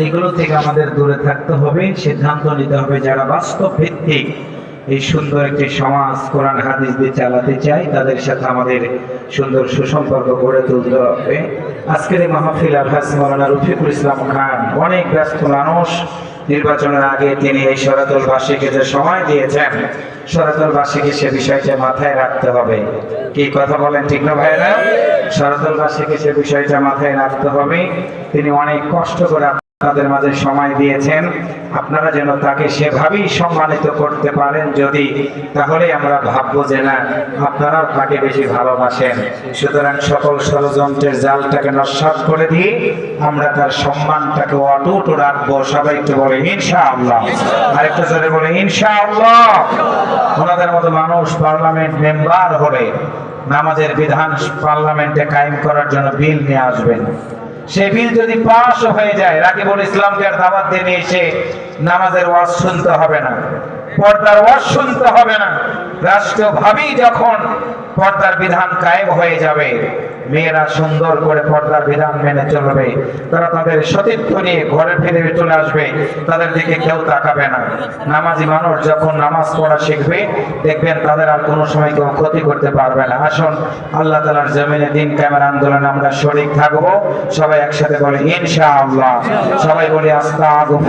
এগুলো থেকে আমাদের দূরে থাকতে হবে, সিদ্ধান্ত নিতে হবে যারা বাস্তব ভিত্তিক এই সুন্দর একটি সমাজ কোরআন হাদিস দিয়ে চালাতে চাই তাদের সাথে আমাদের সুন্দর সুসম্পর্ক গড়ে তুলতে হবে। আজকের এই মাহফিল আলহাজ মাওলানা রফিকুল ইসলাম খান অনেক ব্যস্ত মানুষ। নির্বাচনের আগে তিনি এই শরাতলবাসীকে যে সময় দিয়েছেন, শরাতলবাসীকে সে বিষয়টা মাথায় রাখতে হবে। কি কথা বলেন, ঠিক না ভাইরা? শরাতলবাসীকে সে বিষয়টা মাথায় রাখতে হবে। তিনি অনেক কষ্ট করে আপনাদের মাঝে সময় দিয়েছেন, আপনারা যেন তাকে সেভাবেই সম্মানিত করতে পারেন যদি, তাহলে আমরা ভাববো যে না আপনারাও তাকে বেশি ভালোবাসেন। সুতরাং সকল ষড়যন্ত্রের জালটাকে নস্যাৎ করে দিয়ে আমরা তার সম্মানটাকে অটুট রাখবো। সবাই একটু বলে ইনশাআল্লাহ, আরেকটু জোরে বলে ইনশাআল্লাহ। ওনাদের মতো মানুষ পার্লামেন্ট মেম্বার হলে নামাজের বিধান পার্লামেন্টে কায়েম করার জন্য বিল নিয়ে আসবেন। সেই বিল যদি পাস হয়ে যায়, রাকিবুল ইসলামকে আর দাওয়াত দিয়ে এসে নামাজের ওয়াজ শুনতে হবে না, পর্দার ওয়াজ শুনতে হবে না। রাষ্ট্রীয়ভাবেই যখন পর্দার বিধান কায়েম হয়ে যাবে, মেয়েরা সুন্দর করে পর্দার বিধান মেনে চলবে, তারা তাদের সতীত্ব নিয়ে ঘরে ফিরে চলে আসবে, তাদের দিকে কেউ তাকাবে না। নামাজি মানুষ যখন নামাজ পড়া শিখবে, দেখবেন তাদের আর কোনো সময় কেউ ক্ষতি করতে পারবে না। আসুন আল্লাহ তাআলার জমিনে দিন কায়েমের আন্দোলনে আমরা শরীক থাকবো। সবাই একসাথে বলে ইনশাআল্লাহ, সবাই বলি আস্তাগফিরুল্লাহ।